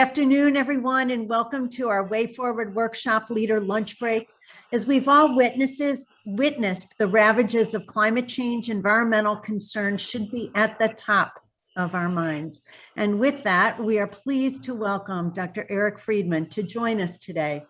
Afternoon, everyone, and welcome to our Way Forward Workshop Leader Lunch Break. As we've all witnessed, the ravages of climate change, environmental concerns should be at the top of our minds. And with that, we are pleased to welcome Dr. Eric Freedman to join us today.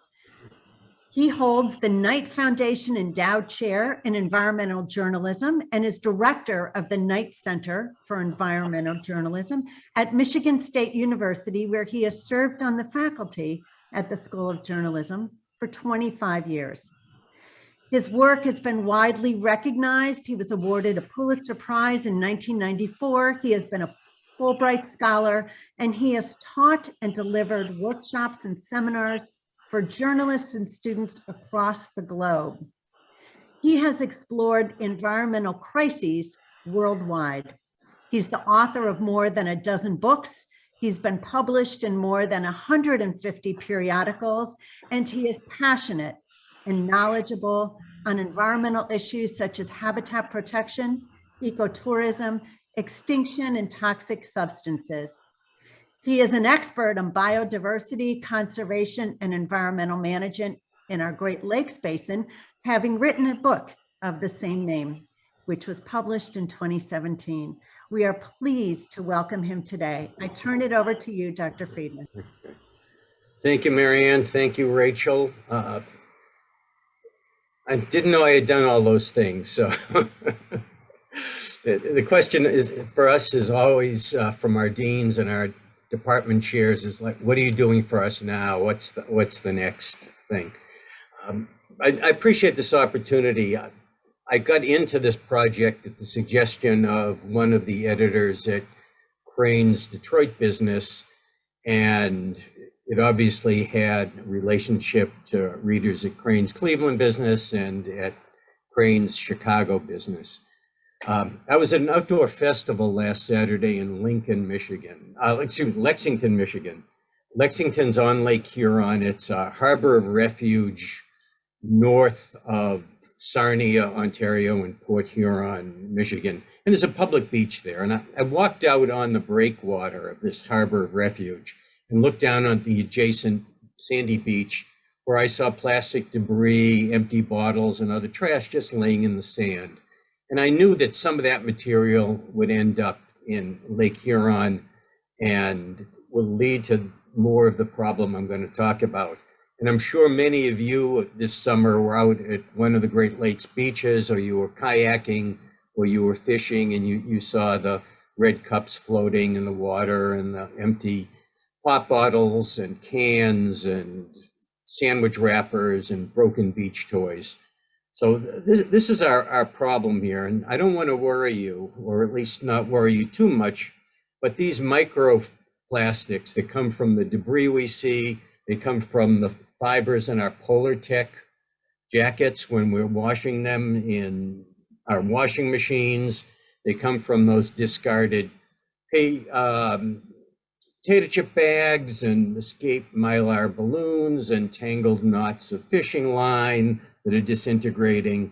He holds the Knight Foundation Endowed Chair in Environmental Journalism and is director of the Knight Center for Environmental Journalism at Michigan State University, where he has served on the faculty at the School of Journalism for 25 years. His work has been widely recognized. He was awarded a Pulitzer Prize in 1994. He has been a Fulbright Scholar, and he has taught and delivered workshops and seminars for journalists and students across the globe. He has explored environmental crises worldwide. He's the author of more than a dozen books. He's been published in more than 150 periodicals, and he is passionate and knowledgeable on environmental issues such as habitat protection, ecotourism, extinction, and toxic substances. He is an expert on biodiversity, conservation, and environmental management in our Great Lakes Basin, having written a book of the same name, which was published in 2017. We are pleased to welcome him today. I turn it over to you, Dr. Freedman. Thank you, Marianne. Thank you, Rachel. I didn't know I had done all those things. So the question is for us is always from our deans and our department chairs is like, what are you doing for us now? What's the next thing? I appreciate this opportunity. I got into this project at the suggestion of one of the editors at Crane's Detroit business, and it obviously had a relationship to readers at Crane's Cleveland business and at Crane's Chicago business. I was at an outdoor festival last Saturday in Lexington, Michigan. Lexington's on Lake Huron. It's a harbor of refuge north of Sarnia, Ontario, and Port Huron, Michigan. And there's a public beach there. And I walked out on the breakwater of this harbor of refuge and looked down on the adjacent sandy beach, where I saw plastic debris, empty bottles, and other trash just laying in the sand. And I knew that some of that material would end up in Lake Huron and will lead to more of the problem I'm going to talk about. And I'm sure many of you this summer were out at one of the Great Lakes beaches, or you were kayaking, or you were fishing, and you saw the red cups floating in the water and the empty pop bottles and cans and sandwich wrappers and broken beach toys. So this is our problem here, and I don't want to worry you, or at least not worry you too much, but these microplastics that come from the debris we see, they come from the fibers in our Polartec jackets when we're washing them in our washing machines. They come from those discarded potato chip bags and escaped mylar balloons and tangled knots of fishing line that are disintegrating.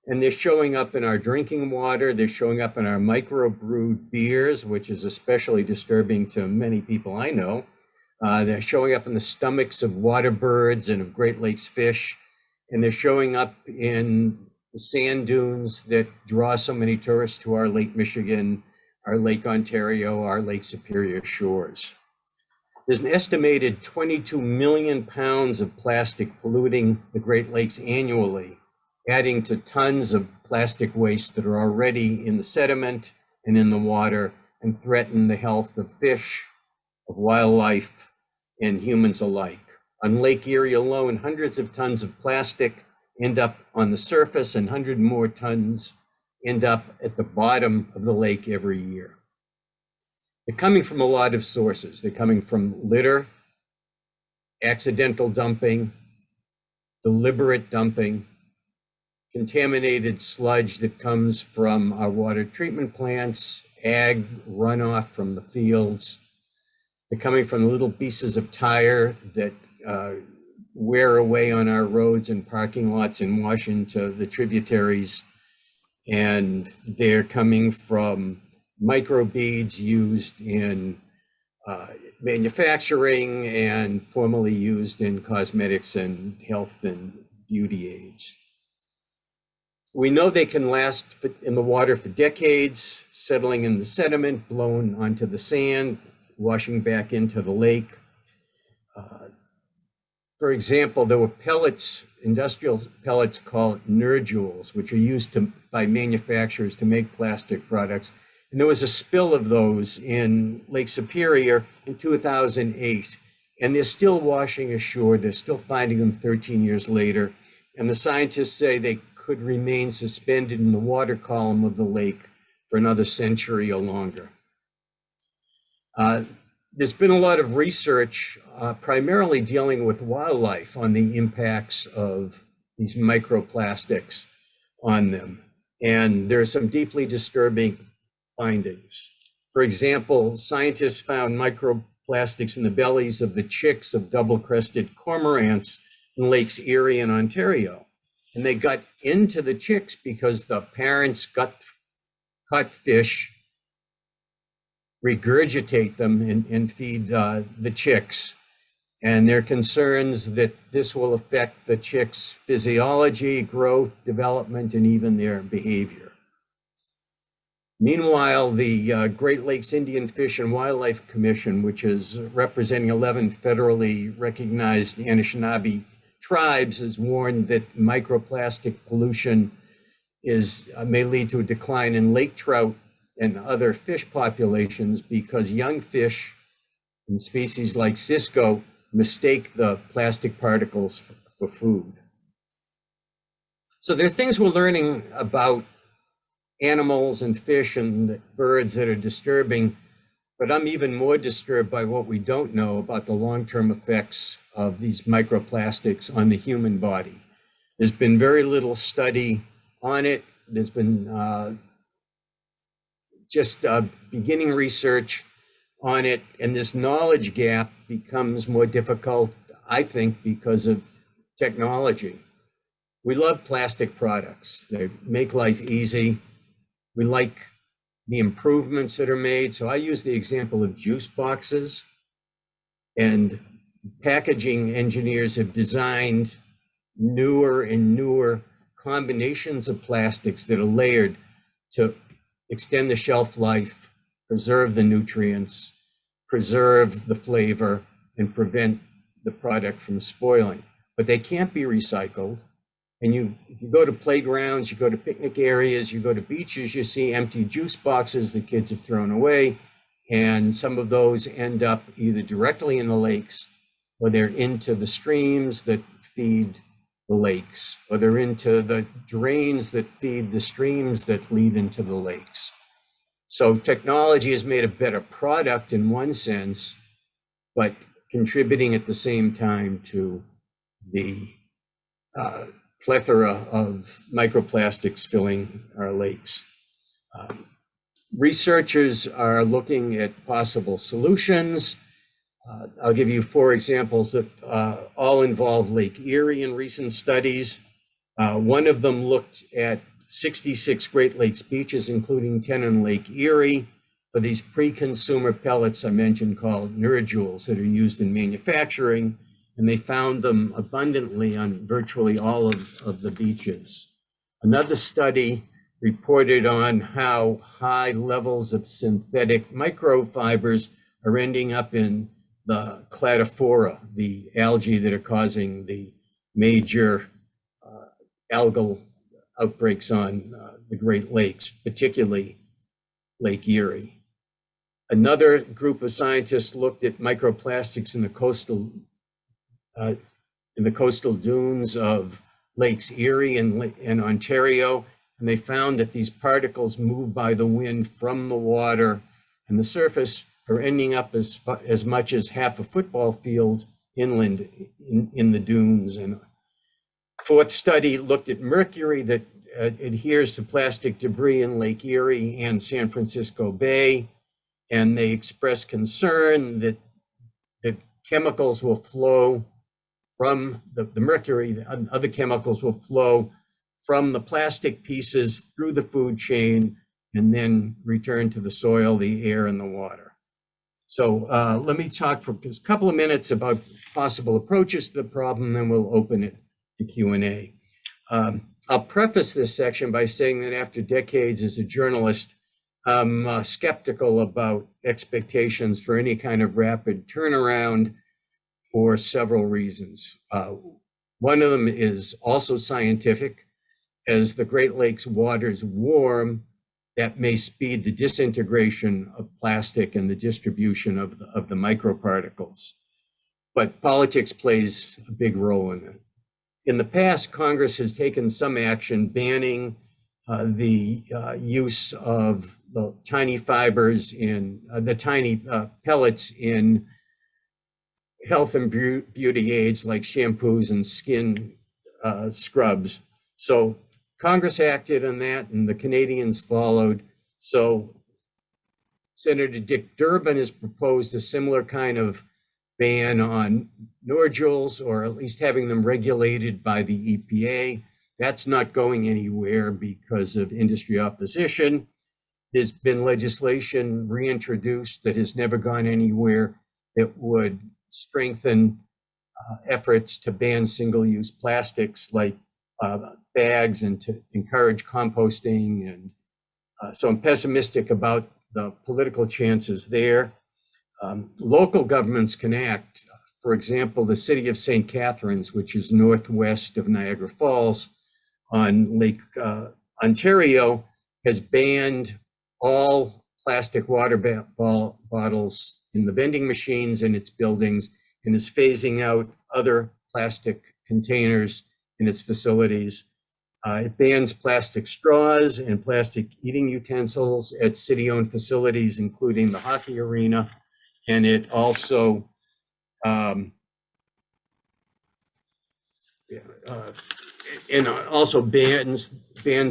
And they're showing up in our drinking water. They're showing up in our microbrewed beers, which is especially disturbing to many people I know. They're showing up in the stomachs of water birds and of Great Lakes fish. And they're showing up in the sand dunes that draw so many tourists to our Lake Michigan, our Lake Ontario, our Lake Superior shores. There's an estimated 22 million pounds of plastic polluting the Great Lakes annually, adding to tons of plastic waste that are already in the sediment and in the water and threaten the health of fish, of wildlife, and humans alike. On Lake Erie alone, hundreds of tons of plastic end up on the surface, and 100 more tons end up at the bottom of the lake every year. They're coming from a lot of sources. They're coming from litter, accidental dumping, deliberate dumping, contaminated sludge that comes from our water treatment plants, ag runoff from the fields. They're coming from little pieces of tire that wear away on our roads and parking lots and wash into the tributaries. And they're coming from microbeads used in manufacturing and formerly used in cosmetics and health and beauty aids. We know they can last in the water for decades, settling in the sediment, blown onto the sand, washing back into the lake. For example, there were pellets, industrial pellets called nerdules, which are used by manufacturers to make plastic products. And there was a spill of those in Lake Superior in 2008. And they're still washing ashore. They're still finding them 13 years later. And the scientists say they could remain suspended in the water column of the lake for another century or longer. There's been a lot of research, primarily dealing with wildlife, on the impacts of these microplastics on them. And there are some deeply disturbing findings. For example, scientists found microplastics in the bellies of the chicks of double-crested cormorants in Lakes Erie and Ontario. And they got into the chicks because the parents caught fish, regurgitate them and feed the chicks. And there are concerns that this will affect the chicks' physiology, growth, development, and even their behavior. Meanwhile, the Great Lakes Indian Fish and Wildlife Commission, which is representing 11 federally recognized Anishinaabe tribes, has warned that microplastic pollution may lead to a decline in lake trout and other fish populations because young fish and species like Cisco mistake the plastic particles for food. So there are things we're learning about animals and fish and birds that are disturbing, but I'm even more disturbed by what we don't know about the long-term effects of these microplastics on the human body. There's been very little study on it. There's been just beginning research on it, and this knowledge gap becomes more difficult, I think, because of technology. We love plastic products. They make life easy. We like the improvements that are made. So I use the example of juice boxes, and packaging engineers have designed newer and newer combinations of plastics that are layered to extend the shelf life, preserve the nutrients, preserve the flavor, and prevent the product from spoiling. But they can't be recycled. And if you go to playgrounds, you go to picnic areas, you go to beaches, you see empty juice boxes that kids have thrown away. And some of those end up either directly in the lakes, or they're into the streams that feed the lakes, or they're into the drains that feed the streams that lead into the lakes. So technology has made a better product in one sense, but contributing at the same time to the plethora of microplastics filling our lakes. Researchers are looking at possible solutions. I'll give you 4 examples that all involve Lake Erie in recent studies. One of them looked at 66 Great Lakes beaches, including 10 in Lake Erie, for these pre-consumer pellets I mentioned called nerdules that are used in manufacturing, and they found them abundantly on virtually all of the beaches. Another study reported on how high levels of synthetic microfibers are ending up in the cladophora, the algae that are causing the major algal outbreaks on the Great Lakes, particularly Lake Erie. Another group of scientists looked at microplastics in the coastal dunes of Lakes Erie and Ontario, and they found that these particles move by the wind from the water and the surface are ending up as much as half a football field inland in the dunes. And fourth study looked at mercury that adheres to plastic debris in Lake Erie and San Francisco Bay, and they expressed concern that chemicals will flow from the mercury, the other chemicals will flow from the plastic pieces through the food chain and then return to the soil, the air, and the water. So let me talk for just a couple of minutes about possible approaches to the problem, then we'll open it to Q&A. I'll preface this section by saying that after decades as a journalist, I'm skeptical about expectations for any kind of rapid turnaround for several reasons. One of them is also scientific. As the Great Lakes waters warm, that may speed the disintegration of plastic and the distribution of the microparticles. But politics plays a big role in it. In the past, Congress has taken some action banning the use of the tiny fibers in the tiny pellets in health and beauty aids like shampoos and skin scrubs. So Congress acted on that and the Canadians followed. So Senator Dick Durbin has proposed a similar kind of ban on nodules, or at least having them regulated by the EPA. That's not going anywhere because of industry opposition. There's been legislation reintroduced that has never gone anywhere that would strengthen efforts to ban single-use plastics like bags and to encourage composting. And so I'm pessimistic about the political chances there. Local governments can act. For example, the city of St. Catharines, which is northwest of Niagara Falls on Lake Ontario, has banned all plastic water bottles in the vending machines in its buildings and is phasing out other plastic containers in its facilities. It bans plastic straws and plastic eating utensils at city-owned facilities, including the hockey arena. And it also bans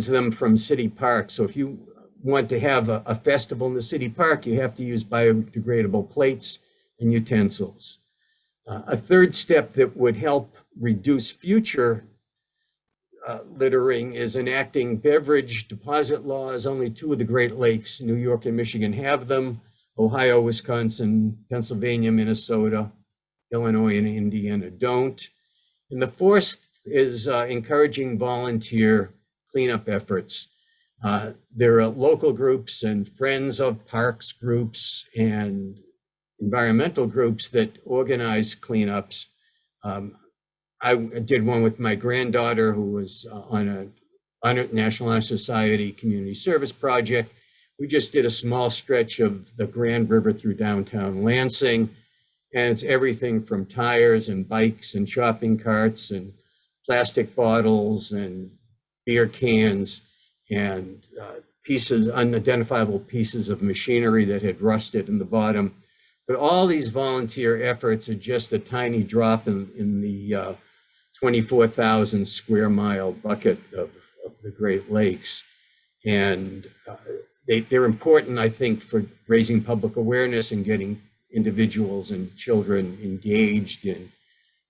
them from city parks. So if you want to have a festival in the city park, you have to use biodegradable plates and utensils. A third step that would help reduce future littering is enacting beverage deposit laws. Only two of the Great Lakes, New York and Michigan, have them. Ohio, Wisconsin, Pennsylvania, Minnesota, Illinois, and Indiana don't. And the fourth is encouraging volunteer cleanup efforts. There are local groups and friends of parks groups and environmental groups that organize cleanups. I did one with my granddaughter who was on a National Honor Society community service project. We just did a small stretch of the Grand River through downtown Lansing, and it's everything from tires and bikes and shopping carts and plastic bottles and beer cans and unidentifiable pieces of machinery that had rusted in the bottom. But all these volunteer efforts are just a tiny drop in the 24,000 square mile bucket of the Great Lakes. And they're important, I think, for raising public awareness and getting individuals and children engaged in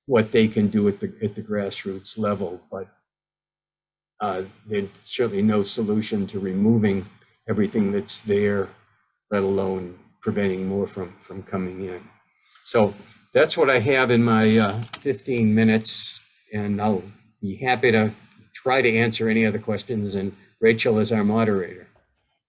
what they can do at the grassroots level. But there's certainly no solution to removing everything that's there, let alone preventing more from coming in. So that's what I have in my 15 minutes, and I'll be happy to try to answer any other questions, and Rachel is our moderator.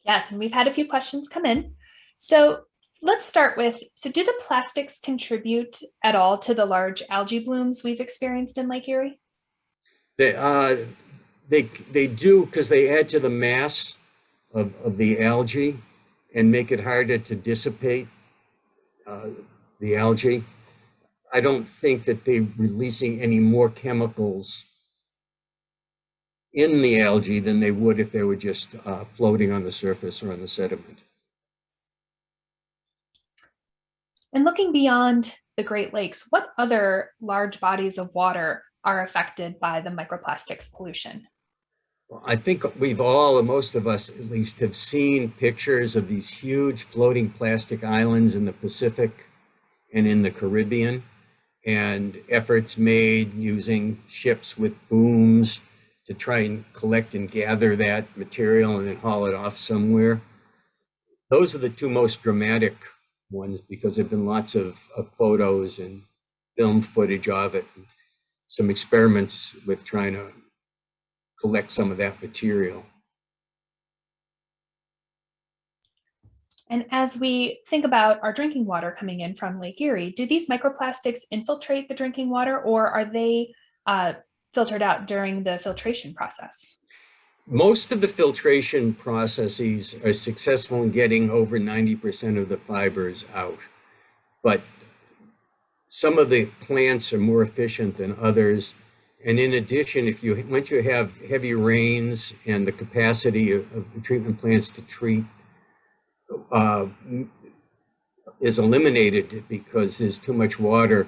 Yes, and we've had a few questions come in. So let's start with, so do the plastics contribute at all to the large algae blooms we've experienced in Lake Erie? They do, because they add to the mass of the algae and make it harder to dissipate the algae. I don't think that they're releasing any more chemicals in the algae than they would if they were just floating on the surface or on the sediment. And looking beyond the Great Lakes, what other large bodies of water are affected by the microplastics pollution? Well, I think we've all, or most of us at least, have seen pictures of these huge floating plastic islands in the Pacific and in the Caribbean, and efforts made using ships with booms to try and collect and gather that material and then haul it off somewhere. Those are the two most dramatic ones because there've been lots of photos and film footage of it, and some experiments with trying to collect some of that material. And as we think about our drinking water coming in from Lake Erie, do these microplastics infiltrate the drinking water, or are they filtered out during the filtration process? Most of the filtration processes are successful in getting over 90% of the fibers out, but some of the plants are more efficient than others. And in addition, once you have heavy rains and the capacity of the treatment plants to treat is eliminated because there's too much water,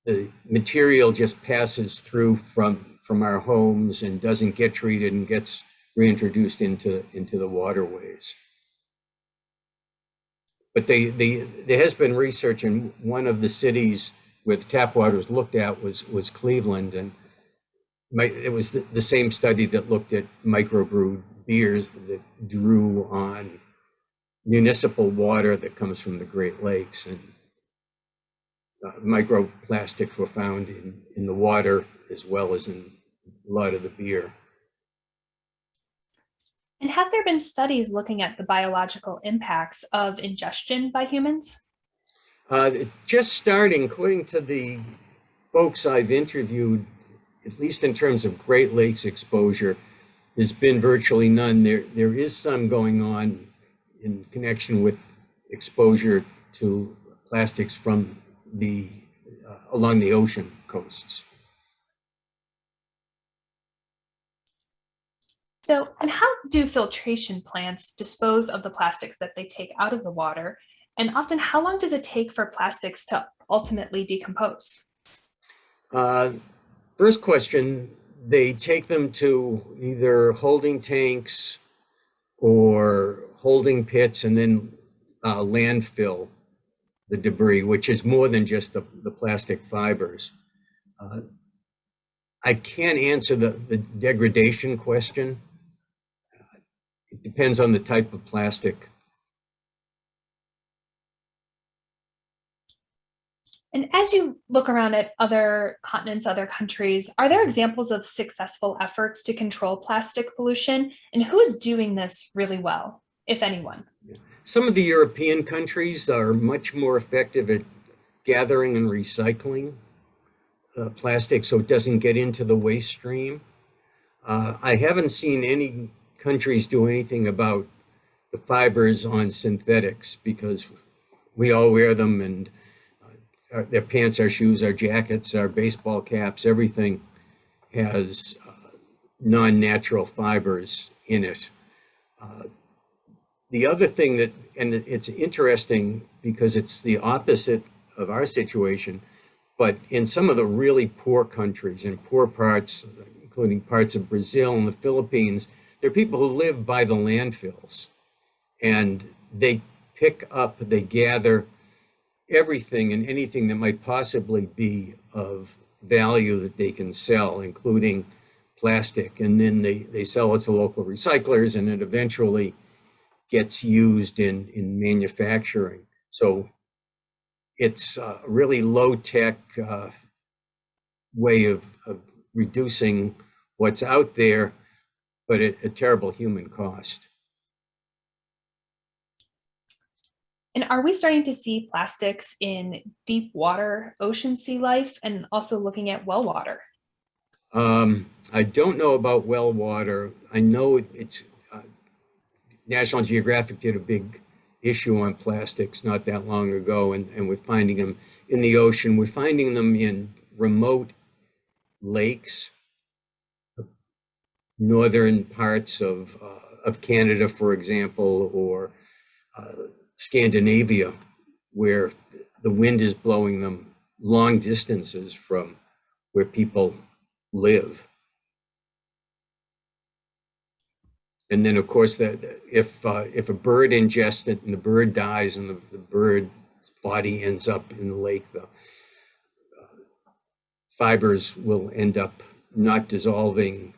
the material just passes through from our homes and doesn't get treated and gets reintroduced into the waterways. But there has been research in one of the cities where the tap water was looked at was Cleveland, and it was the same study that looked at microbrewed beers that drew on municipal water that comes from the Great Lakes, and microplastics were found in the water as well as in a lot of the beer. And have there been studies looking at the biological impacts of ingestion by humans? Just starting, according to the folks I've interviewed, at least in terms of Great Lakes exposure, there's been virtually none. There is some going on in connection with exposure to plastics from along the ocean coasts. So, and how do filtration plants dispose of the plastics that they take out of the water? And often, how long does it take for plastics to ultimately decompose? First question, they take them to either holding tanks or holding pits and then landfill the debris, which is more than just the plastic fibers. I can't answer the degradation question. It depends on the type of plastic. And as you look around at other continents, other countries, are there examples of successful efforts to control plastic pollution? And who is doing this really well, if anyone? Some of the European countries are much more effective at gathering and recycling plastic so it doesn't get into the waste stream. I haven't seen any countries do anything about the fibers on synthetics because we all wear them, and their pants, our shoes, our jackets, our baseball caps, everything has non-natural fibers in it. The other thing that, and it's interesting because it's the opposite of our situation, but in some of the really poor countries and poor parts, including parts of Brazil and the Philippines, there are people who live by the landfills, and they they gather everything and anything that might possibly be of value that they can sell, including plastic, and then they sell it to local recyclers, and it eventually gets used in manufacturing. So it's a really low-tech way of reducing what's out there, but at a terrible human cost. And are we starting to see plastics in deep water, ocean sea life, and also looking at well water? I don't know about well water. I know it's National Geographic did a big issue on plastics not that long ago, and we're finding them in the ocean. We're finding them in remote lakes, northern parts of Canada, for example, or Scandinavia, where the wind is blowing them long distances from where people live. And then, of course, that if a bird ingests it and the bird dies and the bird's body ends up in the lake, the fibers will end up not dissolving,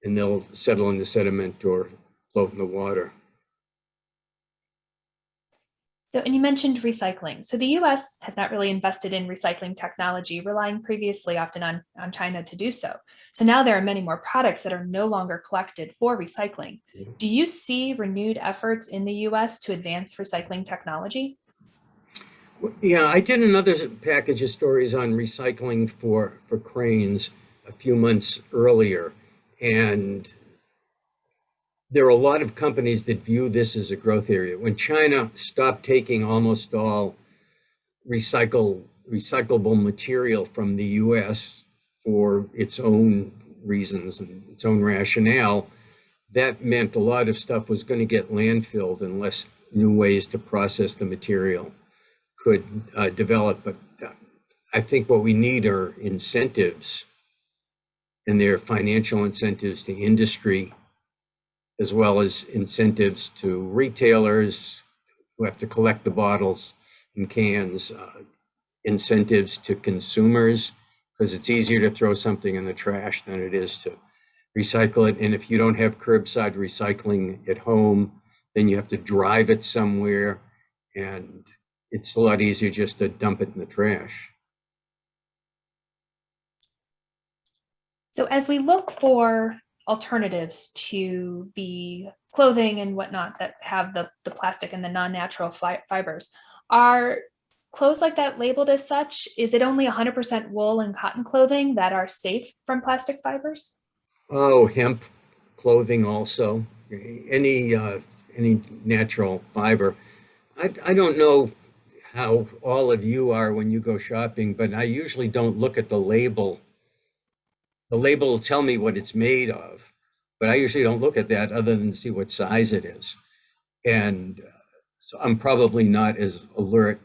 and they'll settle in the sediment or float in the water. So, and you mentioned recycling. So the US has not really invested in recycling technology, relying previously often on China to do so. So now there are many more products that are no longer collected for recycling. Do you see renewed efforts in the US to advance recycling technology? Yeah, I did another package of stories on recycling for cranes a few months earlier, and there are a lot of companies that view this as a growth area. When China stopped taking almost all recyclable material from the US for its own reasons and its own rationale, that meant a lot of stuff was going to get landfilled unless new ways to process the material could develop. But I think what we need are incentives, and there are financial incentives to industry, as well as incentives to retailers who have to collect the bottles and cans, incentives to consumers, because it's easier to throw something in the trash than it is to recycle it. And if you don't have curbside recycling at home, then you have to drive it somewhere, and it's a lot easier just to dump it in the trash. So as we look for alternatives to the clothing and whatnot that have the plastic and the non-natural fibers, are clothes like that labeled as such? Is it only 100% wool and cotton clothing that are safe from plastic fibers? Oh, hemp clothing also, any natural fiber. I don't know how all of you are when you go shopping, but I usually don't look at the label. The label will tell me what it's made of, but I usually don't look at that other than to see what size it is. And so I'm probably not as alert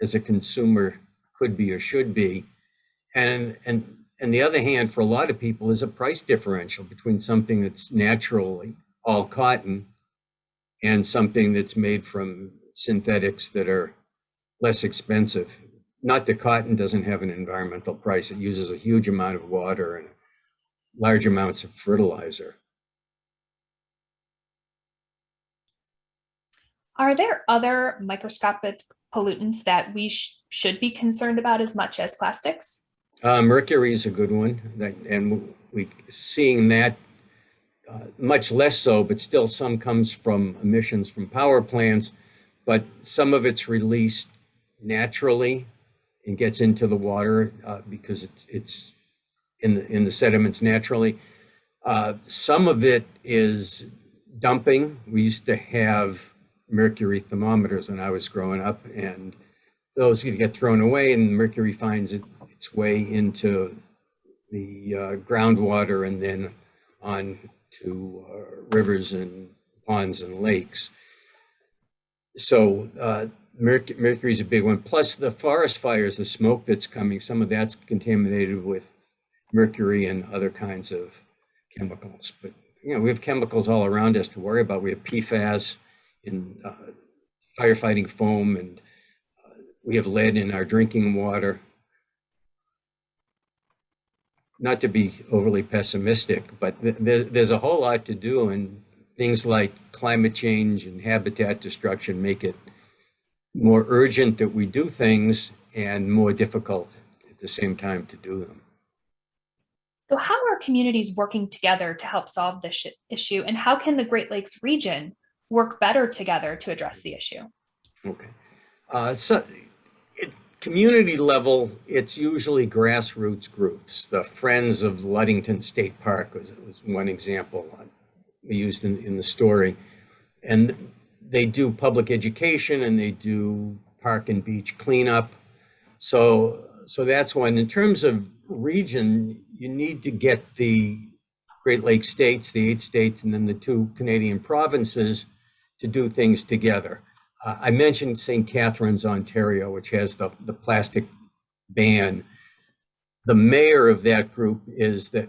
as a consumer could be or should be. And the other hand, for a lot of people, is a price differential between something that's naturally all cotton and something that's made from synthetics that are less expensive. Not that cotton doesn't have an environmental price. It uses a huge amount of water and large amounts of fertilizer. Are there other microscopic pollutants that we should be concerned about as much as plastics? Mercury is a good one, and we seeing that much less so, but still some comes from emissions from power plants, but some of it's released naturally and gets into the water because it's in the sediments naturally. Some of it is dumping. We used to have mercury thermometers when I was growing up, and those could get thrown away, and mercury finds its way into the groundwater and then on to rivers and ponds and lakes. So mercury is a big one. Plus the forest fires, the smoke that's coming, some of that's contaminated with mercury and other kinds of chemicals. But we have chemicals all around us to worry about. We have PFAS in firefighting foam, and we have lead in our drinking water. Not to be overly pessimistic, but there's a whole lot to do, and things like climate change and habitat destruction make it more urgent that we do things and more difficult at the same time to do them. So how are communities working together to help solve this issue, and how can the Great Lakes region work better together to address the issue? Okay. So community level, it's usually grassroots groups. The Friends of Ludington State Park was one example we used in the story. And they do public education and they do park and beach cleanup. So that's one. In terms of region, you need to get the Great Lakes states, the 8 states, and then the 2 Canadian provinces to do things together. I mentioned St. Catharines, Ontario, which has the plastic ban. The mayor of that group is the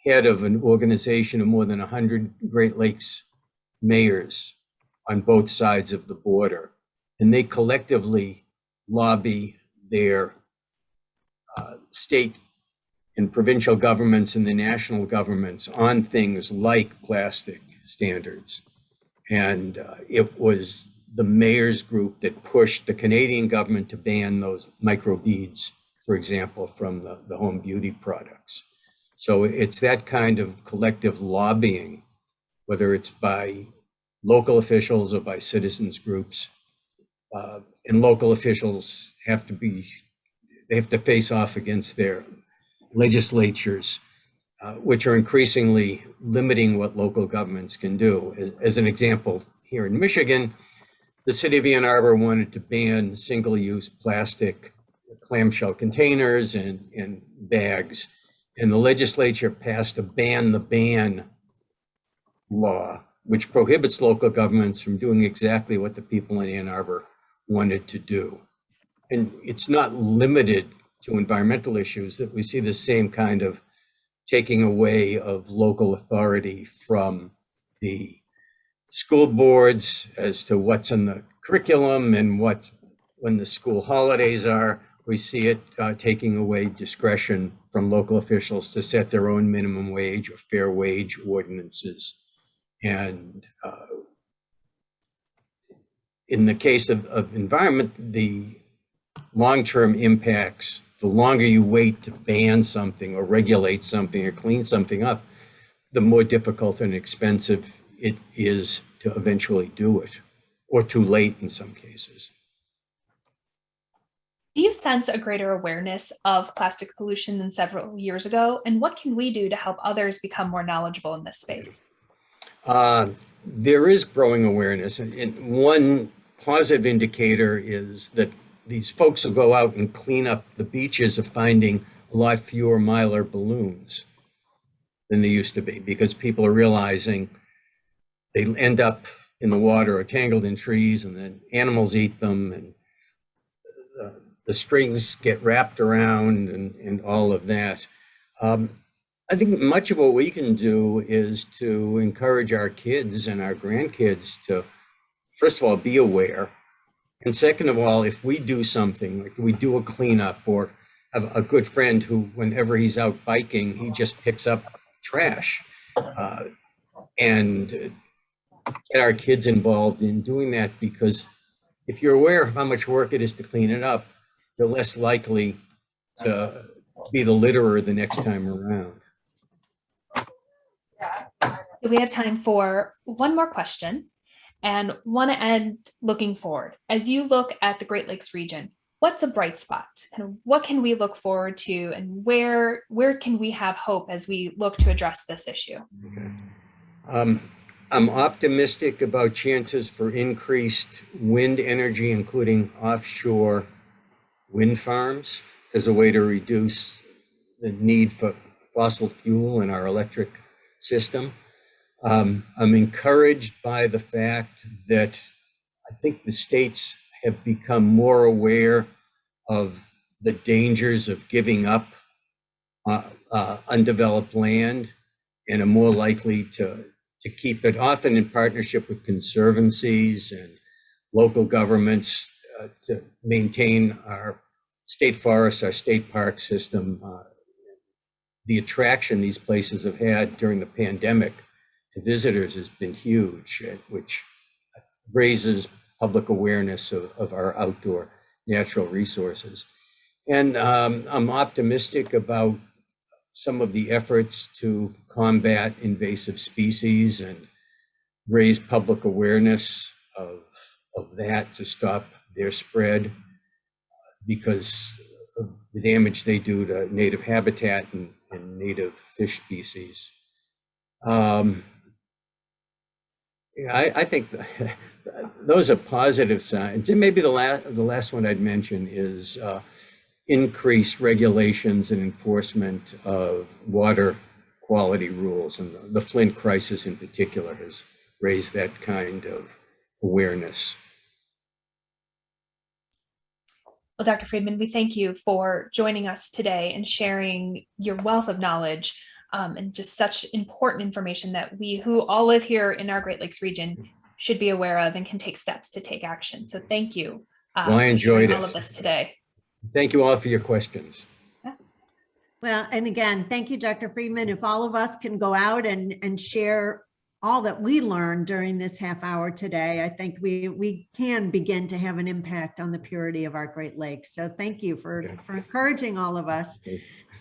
head of an organization of more than 100 Great Lakes mayors on both sides of the border. And they collectively lobby their state and provincial governments and the national governments on things like plastic standards. And it was the mayor's group that pushed the Canadian government to ban those microbeads, for example, from the home beauty products. So it's that kind of collective lobbying, whether it's by local officials or by citizens groups. And local officials have to face off against their legislatures, which are increasingly limiting what local governments can do. As an example, here in Michigan, the city of Ann Arbor wanted to ban single-use plastic clamshell containers and bags, and the legislature passed a ban the ban law, which prohibits local governments from doing exactly what the people in Ann Arbor wanted to do. And it's not limited to environmental issues that we see the same kind of taking away of local authority from the school boards as to what's in the curriculum and when the school holidays are. We see it taking away discretion from local officials to set their own minimum wage or fair wage ordinances. And in the case of environment, the long-term impacts, the longer you wait to ban something or regulate something or clean something up, the more difficult and expensive it is to eventually do it, or too late in some cases. Do you sense a greater awareness of plastic pollution than several years ago? And what can we do to help others become more knowledgeable in this space? There is growing awareness. And one positive indicator is that these folks who go out and clean up the beaches are finding a lot fewer Mylar balloons than they used to be, because people are realizing they end up in the water or tangled in trees, and then animals eat them, and the strings get wrapped around and all of that. I think much of what we can do is to encourage our kids and our grandkids to, first of all, be aware. And second of all, if we do something, like we do a cleanup, or have a good friend who, whenever he's out biking, he just picks up trash, and get our kids involved in doing that, because if you're aware of how much work it is to clean it up, you're less likely to be the litterer the next time around. We have time for one more question, and want to end looking forward. As you look at the Great Lakes region, what's a bright spot? And what can we look forward to, and where can we have hope as we look to address this issue? I'm optimistic about chances for increased wind energy, including offshore wind farms, as a way to reduce the need for fossil fuel in our electric system. I'm encouraged by the fact that I think the states have become more aware of the dangers of giving up undeveloped land, and are more likely to keep it, often in partnership with conservancies and local governments, to maintain our state forests, our state park system. The attraction these places have had during the pandemic to visitors has been huge, which raises public awareness of our outdoor natural resources. And I'm optimistic about some of the efforts to combat invasive species and raise public awareness of that, to stop their spread, because of the damage they do to native habitat and native fish species. I think those are positive signs. And maybe the last one I'd mention is increased regulations and enforcement of water quality rules, and the Flint crisis in particular has raised that kind of awareness. Well, Dr. Freedman, we thank you for joining us today and sharing your wealth of knowledge, and just such important information that we who all live here in our Great Lakes region should be aware of and can take steps to take action. So thank you Well, I enjoyed all of this today. Thank you all for your questions. Well, and again, thank you, Dr. Freedman. If all of us can go out and share all that we learned during this half hour today, I think we can begin to have an impact on the purity of our Great Lakes. So thank you for encouraging all of us.